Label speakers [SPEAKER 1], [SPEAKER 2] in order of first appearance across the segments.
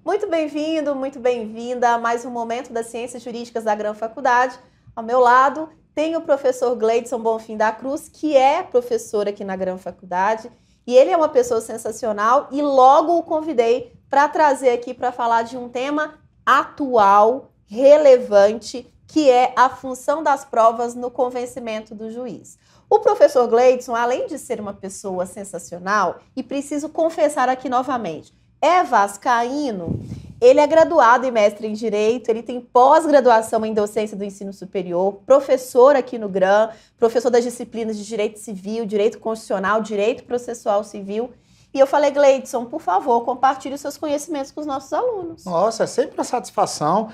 [SPEAKER 1] Muito bem-vindo, muito bem-vinda a mais um Momento das Ciências Jurídicas da Gran Faculdade. Ao meu lado tem o professor Gleidson Bonfim da Cruz, que é professor aqui na Gran Faculdade, e ele é uma pessoa sensacional e logo o convidei para trazer aqui para falar de um tema atual, relevante, que é a função das provas no convencimento do juiz. O professor Gleidson, além de ser uma pessoa sensacional, e preciso confessar aqui novamente, é vascaíno, ele é graduado e mestre em Direito, ele tem pós-graduação em Docência do Ensino Superior, professor aqui no GRAM, professor das disciplinas de Direito Civil, Direito Constitucional, Direito Processual Civil. E eu falei, Gleidson, por favor, compartilhe os seus conhecimentos com os nossos alunos.
[SPEAKER 2] Nossa, é sempre uma satisfação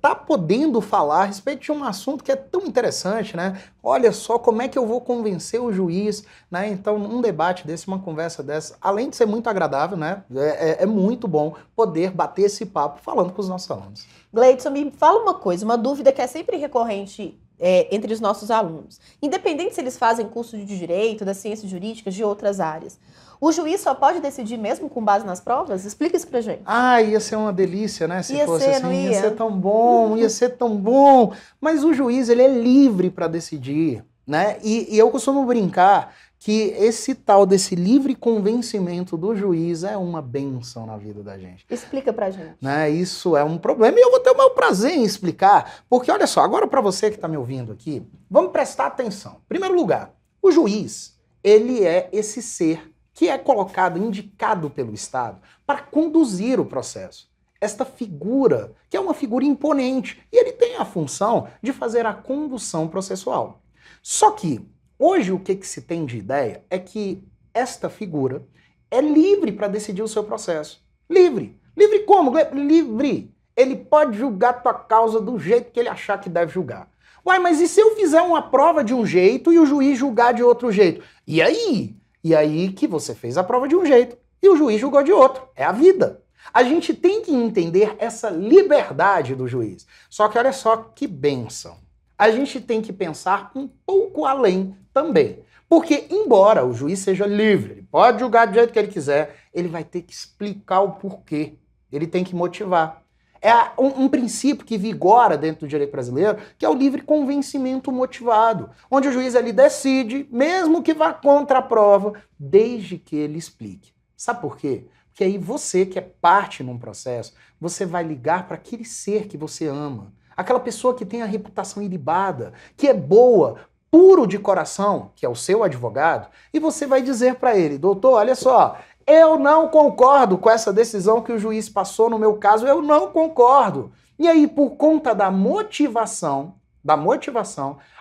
[SPEAKER 2] tá podendo falar a respeito de um assunto que é tão interessante, né? Olha só como é que eu vou convencer o juiz, né? Então, um debate desse, uma conversa dessa, além de ser muito agradável, né? É muito bom poder bater esse papo falando com os nossos alunos.
[SPEAKER 1] Gleidson, me fala uma coisa, uma dúvida que é sempre recorrente entre os nossos alunos. Independente se eles fazem curso de Direito, das Ciências Jurídicas, de outras áreas. O juiz só pode decidir mesmo com base nas provas? Explica isso pra gente.
[SPEAKER 2] Ah, ia ser uma delícia, né? Se fosse assim,
[SPEAKER 1] não
[SPEAKER 2] ia ser tão bom, ia ser tão bom. Mas o juiz, ele é livre para decidir, né? E eu costumo brincar que esse tal desse livre convencimento do juiz é uma bênção na vida da gente.
[SPEAKER 1] Explica pra gente.
[SPEAKER 2] Né? Isso é um problema e eu vou ter o meu prazer em explicar, porque olha só, agora para você que está me ouvindo aqui, vamos prestar atenção. Em primeiro lugar, o juiz, ele é esse ser que é colocado, indicado pelo Estado para conduzir o processo. Esta figura, que é uma figura imponente, e ele tem a função de fazer a condução processual. Só que, hoje o que se tem de ideia é que esta figura é livre para decidir o seu processo. Livre. Livre como? Livre. Ele pode julgar tua causa do jeito que ele achar que deve julgar. Uai, mas e se eu fizer uma prova de um jeito e o juiz julgar de outro jeito? E aí? E aí que você fez a prova de um jeito e o juiz julgou de outro. É a vida. A gente tem que entender essa liberdade do juiz. Só que olha só que bênção. A gente tem que pensar um pouco além também. Porque, embora o juiz seja livre, ele pode julgar do jeito que ele quiser, ele vai ter que explicar o porquê. Ele tem que motivar. É um princípio que vigora dentro do direito brasileiro, que é o livre convencimento motivado, onde o juiz ele decide, mesmo que vá contra a prova, desde que ele explique. Sabe por quê? Porque aí você, que é parte num processo, você vai ligar para aquele ser que você ama, aquela pessoa que tem a reputação ilibada, que é boa, puro de coração, que é o seu advogado, e você vai dizer para ele, doutor, olha só, eu não concordo com essa decisão que o juiz passou no meu caso, eu não concordo. E aí, por conta da motivação,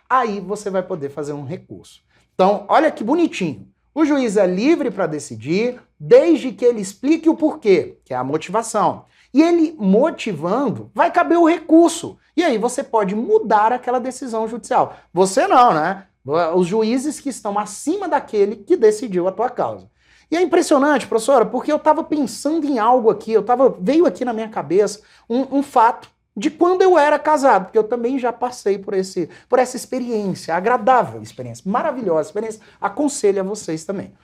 [SPEAKER 2] aí você vai poder fazer um recurso. Então, olha que bonitinho. O juiz é livre para decidir, desde que ele explique o porquê, que é a motivação. E ele motivando, vai caber o recurso. E aí você pode mudar aquela decisão judicial. Você não, né? Os juízes que estão acima daquele que decidiu a tua causa. E é impressionante, professora, porque eu estava pensando em algo aqui, veio aqui na minha cabeça um fato de quando eu era casado, porque eu também já passei por essa experiência, agradável experiência, maravilhosa experiência, aconselho a vocês também.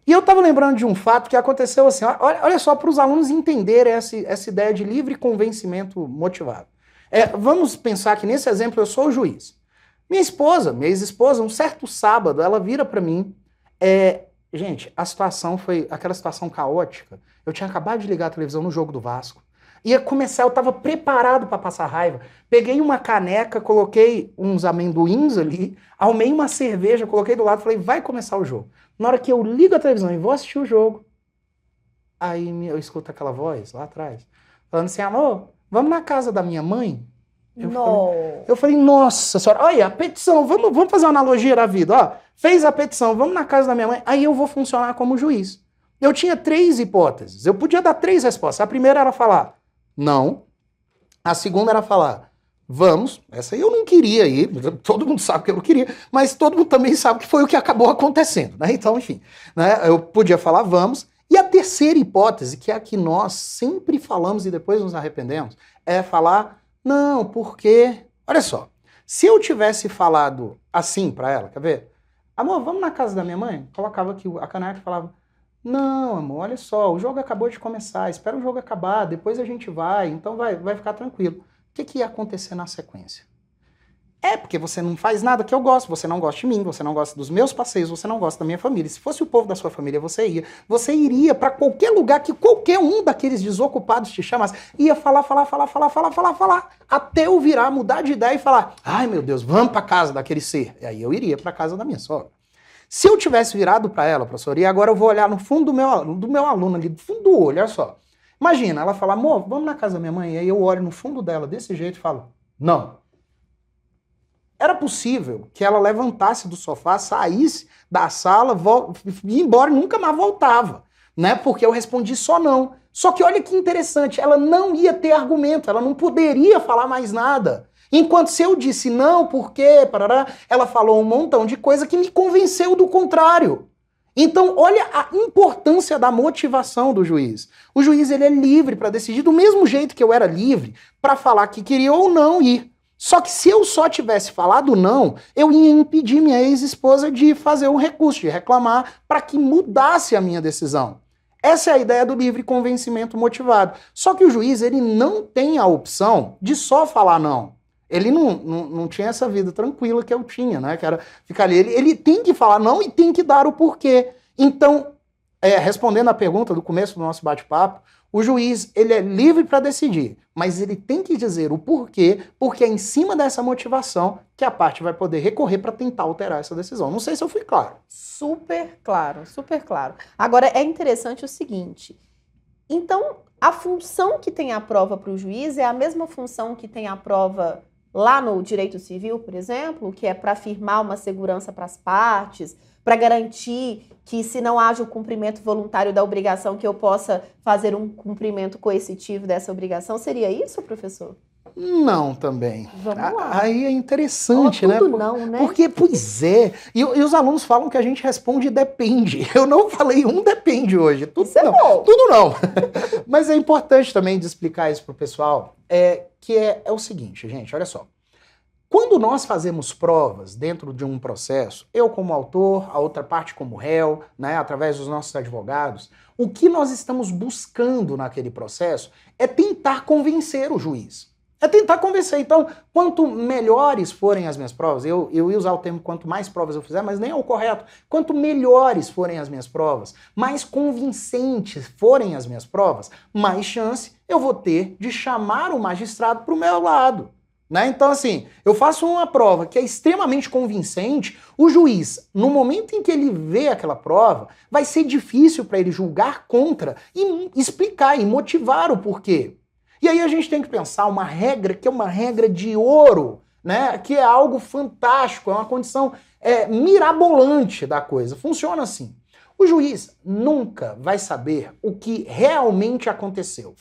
[SPEAKER 2] E eu estava lembrando de um fato que aconteceu assim, olha só, para os alunos entenderem essa ideia de livre convencimento motivado. Vamos pensar que nesse exemplo eu sou o juiz. Minha ex-esposa, um certo sábado, ela vira para mim, gente, a situação foi aquela situação caótica. Eu tinha acabado de ligar a televisão no jogo do Vasco. Ia começar, eu estava preparado para passar raiva. Peguei uma caneca, coloquei uns amendoins ali, arrumei uma cerveja, coloquei do lado, falei, vai começar o jogo. Na hora que eu ligo a televisão e vou assistir o jogo, aí eu escuto aquela voz lá atrás, falando assim, amor, vamos na casa da minha mãe? Eu falei, nossa senhora, olha, a petição, vamos fazer uma analogia da vida, ó. Fez a petição, vamos na casa da minha mãe, aí eu vou funcionar como juiz. Eu tinha 3 hipóteses, eu podia dar 3 respostas. A primeira era falar, não. A segunda era falar, vamos. Essa aí eu não queria ir, todo mundo sabe que eu não queria, mas todo mundo também sabe que foi o que acabou acontecendo, né? Então, enfim, né? Eu podia falar, vamos. E a terceira hipótese, que é a que nós sempre falamos e depois nos arrependemos, é falar, não, porque... Olha só, se eu tivesse falado assim pra ela, quer ver? Amor, vamos na casa da minha mãe? Colocava aqui a caneca e falava, Não, amor, olha só, o jogo acabou de começar, espera o jogo acabar, depois a gente vai, então vai ficar tranquilo. O que ia acontecer na sequência? Porque você não faz nada que eu gosto, você não gosta de mim, você não gosta dos meus passeios, você não gosta da minha família. Se fosse o povo da sua família, você iria para qualquer lugar que qualquer um daqueles desocupados te chamasse, ia falar, até eu virar, mudar de ideia e falar, ai meu Deus, vamos para casa daquele ser. E aí eu iria para casa da minha sogra. Se eu tivesse virado para ela, professor, e agora eu vou olhar no fundo do meu aluno ali, do fundo do olho, olha só. Imagina, ela fala, amor, vamos na casa da minha mãe, e aí eu olho no fundo dela desse jeito e falo, não. Era possível que ela levantasse do sofá, saísse da sala, ia embora e nunca mais voltava, né? Porque eu respondi só não. Só que olha que interessante, ela não ia ter argumento, ela não poderia falar mais nada. Enquanto se eu disse não, por quê, parará, ela falou um montão de coisa que me convenceu do contrário. Então, olha a importância da motivação do juiz. O juiz ele é livre para decidir do mesmo jeito que eu era livre para falar que queria ou não ir. Só que se eu só tivesse falado não, eu ia impedir minha ex-esposa de fazer um recurso, de reclamar, para que mudasse a minha decisão. Essa é a ideia do livre convencimento motivado. Só que o juiz ele não tem a opção de só falar não. Ele não tinha essa vida tranquila que eu tinha, né? Que era ficar ali. Ele tem que falar não e tem que dar o porquê. Então, respondendo à pergunta do começo do nosso bate-papo, o juiz ele é livre para decidir, mas ele tem que dizer o porquê, porque é em cima dessa motivação que a parte vai poder recorrer para tentar alterar essa decisão. Não sei se eu fui claro.
[SPEAKER 1] Super claro, super claro. Agora, é interessante o seguinte, então, a função que tem a prova para o juiz é a mesma função que tem a prova lá no direito civil, por exemplo, que é para afirmar uma segurança para as partes, para garantir que se não haja o cumprimento voluntário da obrigação, que eu possa fazer um cumprimento coercitivo dessa obrigação. Seria isso, professor?
[SPEAKER 2] Não, também.
[SPEAKER 1] Vamos lá.
[SPEAKER 2] Aí é interessante,
[SPEAKER 1] tudo
[SPEAKER 2] né?
[SPEAKER 1] Não, né?
[SPEAKER 2] Porque, pois é. E os alunos falam que a gente responde depende. Eu não falei depende hoje. Tudo
[SPEAKER 1] isso
[SPEAKER 2] não.
[SPEAKER 1] É bom.
[SPEAKER 2] Tudo não. Mas é importante também de explicar isso pro pessoal, que é o seguinte, gente, olha só. Quando nós fazemos provas dentro de um processo, eu como autor, a outra parte como réu, né, através dos nossos advogados, o que nós estamos buscando naquele processo é tentar convencer o juiz. É tentar convencer. Então, quanto melhores forem as minhas provas, eu ia usar o termo quanto mais provas eu fizer, mas nem é o correto. Quanto melhores forem as minhas provas, mais convincentes forem as minhas provas, mais chance eu vou ter de chamar o magistrado para o meu lado. Né? Então, assim, eu faço uma prova que é extremamente convincente, o juiz, no momento em que ele vê aquela prova, vai ser difícil para ele julgar contra e explicar e motivar o porquê. E aí a gente tem que pensar uma regra que é uma regra de ouro, né? Que é algo fantástico, é uma condição mirabolante da coisa. Funciona assim. O juiz nunca vai saber o que realmente aconteceu.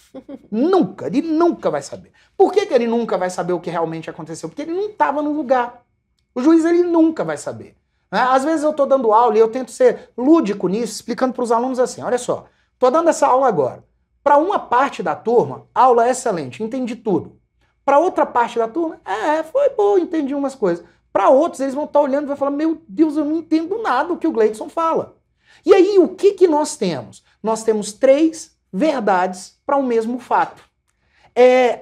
[SPEAKER 2] Nunca, ele nunca vai saber. Por que ele nunca vai saber o que realmente aconteceu? Porque ele não estava no lugar. O juiz ele nunca vai saber. Às vezes eu estou dando aula e eu tento ser lúdico nisso, explicando para os alunos assim, olha só, estou dando essa aula agora. Para uma parte da turma, a aula é excelente, entendi tudo. Para outra parte da turma, foi bom, entendi umas coisas. Para outros, eles vão estar olhando e vão falar, meu Deus, eu não entendo nada do que o Gleidson fala. E aí, o que nós temos? Nós temos 3 verdades para o mesmo fato.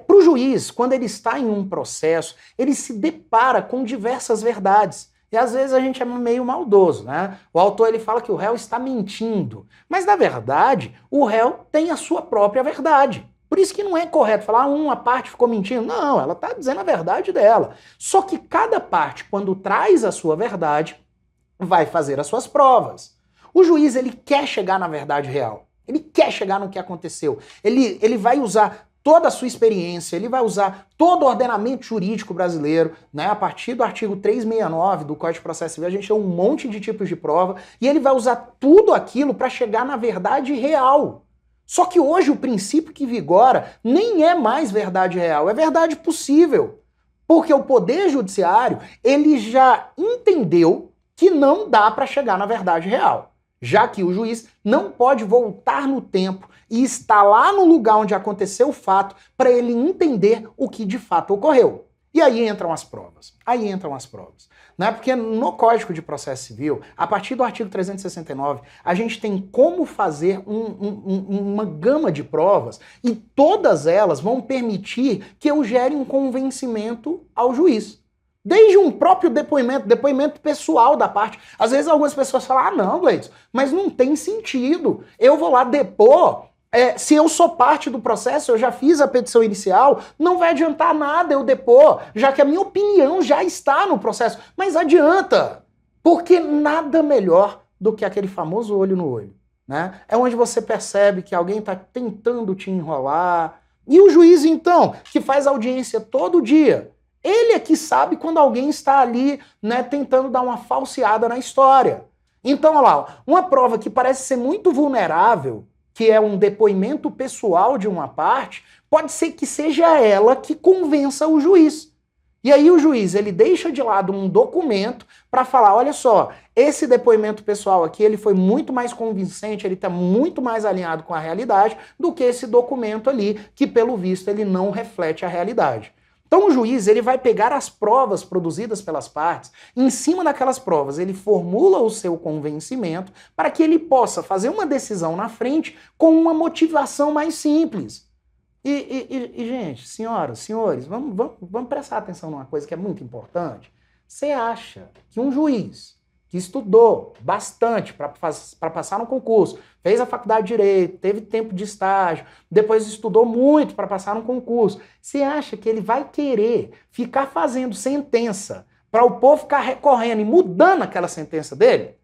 [SPEAKER 2] Para o juiz, quando ele está em um processo, ele se depara com diversas verdades. E às vezes a gente é meio maldoso, né? O autor ele fala que o réu está mentindo. Mas, na verdade, o réu tem a sua própria verdade. Por isso que não é correto falar uma parte ficou mentindo. Não, ela está dizendo a verdade dela. Só que cada parte, quando traz a sua verdade, vai fazer as suas provas. O juiz, ele quer chegar na verdade real. Ele quer chegar no que aconteceu. Ele vai usar toda a sua experiência, ele vai usar todo o ordenamento jurídico brasileiro, né? A partir do artigo 369 do Código de Processo Civil, a gente tem um monte de tipos de prova, e ele vai usar tudo aquilo para chegar na verdade real. Só que hoje o princípio que vigora nem é mais verdade real, é verdade possível. Porque o Poder Judiciário, ele já entendeu que não dá para chegar na verdade real. Já que o juiz não pode voltar no tempo e estar lá no lugar onde aconteceu o fato para ele entender o que de fato ocorreu. E aí entram as provas. Né? Porque no Código de Processo Civil, a partir do artigo 369, a gente tem como fazer uma gama de provas e todas elas vão permitir que eu gere um convencimento ao juiz. Desde um próprio depoimento pessoal da parte. Às vezes algumas pessoas falam, ah não, Gleidson, mas não tem sentido. Eu vou lá depor... se eu sou parte do processo, eu já fiz a petição inicial, não vai adiantar nada eu depor, já que a minha opinião já está no processo. Mas adianta, porque nada melhor do que aquele famoso olho no olho, né? É onde você percebe que alguém está tentando te enrolar. E o juiz, então, que faz audiência todo dia, ele é que sabe quando alguém está ali, né, tentando dar uma falseada na história. Então, olha lá, uma prova que parece ser muito vulnerável, que é um depoimento pessoal de uma parte, pode ser que seja ela que convença o juiz. E aí o juiz, ele deixa de lado um documento para falar, olha só, esse depoimento pessoal aqui, ele foi muito mais convincente, ele está muito mais alinhado com a realidade do que esse documento ali, que pelo visto ele não reflete a realidade. Então o juiz, ele vai pegar as provas produzidas pelas partes, em cima daquelas provas ele formula o seu convencimento para que ele possa fazer uma decisão na frente com uma motivação mais simples. E gente, senhoras, senhores, vamos prestar atenção numa coisa que é muito importante. Você acha que um juiz que estudou bastante para passar no concurso, fez a faculdade de Direito, teve tempo de estágio, depois estudou muito para passar no concurso, você acha que ele vai querer ficar fazendo sentença para o povo ficar recorrendo e mudando aquela sentença dele?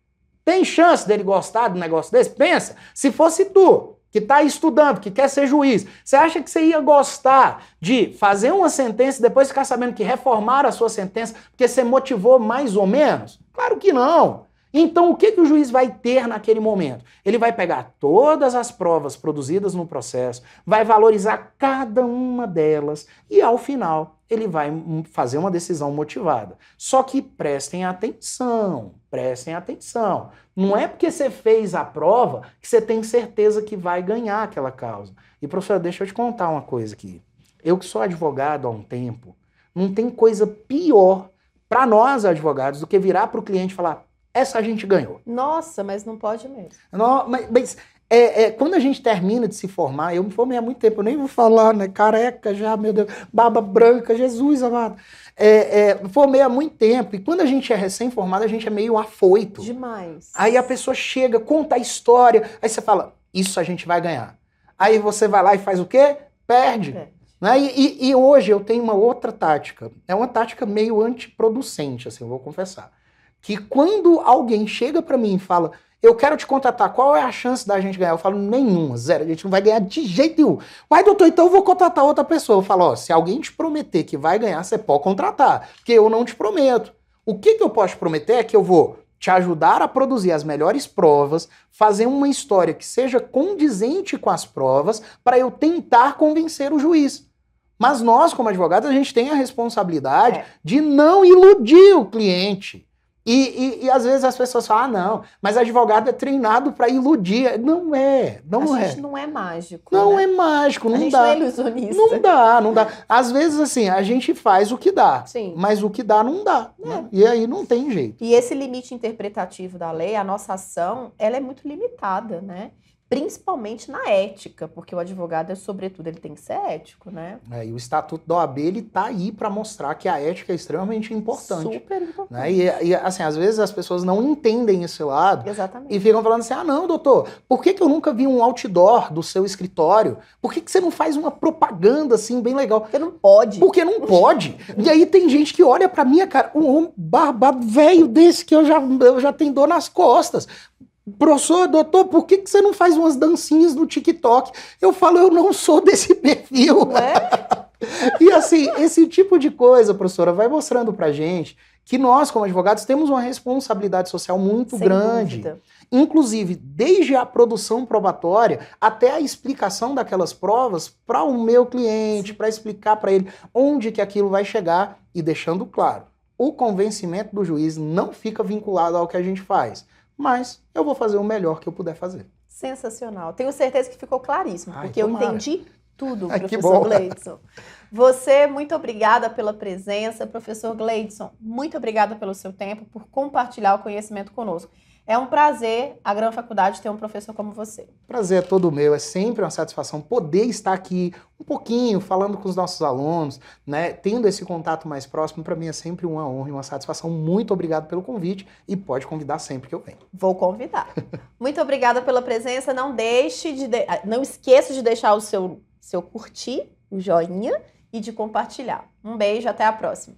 [SPEAKER 2] Tem chance dele gostar de um negócio desse? Pensa, se fosse tu, que está estudando, que quer ser juiz, você acha que você ia gostar de fazer uma sentença e depois ficar sabendo que reformaram a sua sentença porque você motivou mais ou menos? Claro que não. Então o que o juiz vai ter naquele momento? Ele vai pegar todas as provas produzidas no processo, vai valorizar cada uma delas e ao final ele vai fazer uma decisão motivada. Só que prestem atenção, prestem atenção. Não é porque você fez a prova que você tem certeza que vai ganhar aquela causa. E professor, deixa eu te contar uma coisa aqui. Eu que sou advogado há um tempo, não tem coisa pior para nós advogados do que virar para o cliente e falar, essa a gente ganhou.
[SPEAKER 1] Nossa, mas não pode mesmo.
[SPEAKER 2] Não, mas quando a gente termina de se formar, eu me formei há muito tempo, eu nem vou falar, né? Careca já, meu Deus, barba branca, Jesus amado. Formei há muito tempo, e quando a gente é recém-formado, a gente é meio afoito.
[SPEAKER 1] Demais.
[SPEAKER 2] Aí a pessoa chega, conta a história, aí você fala, isso a gente vai ganhar. Aí você vai lá e faz o quê? Perde. Né? E hoje eu tenho uma outra tática, é uma tática meio antiproducente, assim, eu vou confessar. Que quando alguém chega pra mim e fala, eu quero te contratar, qual é a chance da gente ganhar? Eu falo, nenhuma, zero, a gente não vai ganhar de jeito nenhum. Uai, doutor, então eu vou contratar outra pessoa. Eu falo, ó, se alguém te prometer que vai ganhar, você pode contratar, porque eu não te prometo. O que eu posso te prometer é que eu vou te ajudar a produzir as melhores provas, fazer uma história que seja condizente com as provas, para eu tentar convencer o juiz. Mas nós, como advogados, a gente tem a responsabilidade de não iludir o cliente. E às vezes as pessoas falam, ah, não, mas advogado é treinado para iludir. Não é, não é.
[SPEAKER 1] A gente não é mágico.
[SPEAKER 2] Não
[SPEAKER 1] né?
[SPEAKER 2] é mágico, não dá.
[SPEAKER 1] A gente não é ilusionista.
[SPEAKER 2] Não dá. Às vezes, assim, a gente faz o que dá,
[SPEAKER 1] Sim.
[SPEAKER 2] mas o que dá não dá. Né? E aí não tem jeito.
[SPEAKER 1] E esse limite interpretativo da lei, a nossa ação, ela é muito limitada, né? Principalmente na ética, porque o advogado, sobretudo, ele tem que ser ético, né?
[SPEAKER 2] E o Estatuto da OAB, ele tá aí para mostrar que a ética é extremamente importante.
[SPEAKER 1] Super importante.
[SPEAKER 2] Né? E, assim, às vezes as pessoas não entendem esse lado.
[SPEAKER 1] Exatamente.
[SPEAKER 2] E ficam falando assim, ah, não, doutor, por que eu nunca vi um outdoor do seu escritório? Por que você não faz uma propaganda, assim, bem legal?
[SPEAKER 1] Porque não pode.
[SPEAKER 2] Porque não pode. E aí tem gente que olha pra mim, cara, um homem barbado velho desse que eu já tenho dor nas costas. Professor, doutor, por que você não faz umas dancinhas no TikTok? Eu falo, eu não sou desse perfil.
[SPEAKER 1] Não é?
[SPEAKER 2] E assim, esse tipo de coisa, professora, vai mostrando pra gente que nós, como advogados, temos uma responsabilidade social muito grande.
[SPEAKER 1] Dúvida.
[SPEAKER 2] Inclusive, desde a produção probatória até a explicação daquelas provas para o meu cliente, para explicar para ele onde que aquilo vai chegar e deixando claro, o convencimento do juiz não fica vinculado ao que a gente faz. Mas eu vou fazer o melhor que eu puder fazer.
[SPEAKER 1] Sensacional. Tenho certeza que ficou claríssimo, porque
[SPEAKER 2] tomara.
[SPEAKER 1] eu entendi tudo,
[SPEAKER 2] Que
[SPEAKER 1] professor
[SPEAKER 2] bom.
[SPEAKER 1] Gleidson. Você, muito obrigada pela presença. Professor Gleidson, muito obrigada pelo seu tempo, por compartilhar o conhecimento conosco. É um prazer a Grão Faculdade ter um professor como você.
[SPEAKER 2] Prazer é todo meu, é sempre uma satisfação poder estar aqui um pouquinho, falando com os nossos alunos, né, tendo esse contato mais próximo, para mim é sempre uma honra e uma satisfação. Muito obrigado pelo convite e pode convidar sempre que eu venho.
[SPEAKER 1] Vou convidar. Muito obrigada pela presença. Não esqueça de deixar o seu curtir, o joinha e de compartilhar. Um beijo, até a próxima.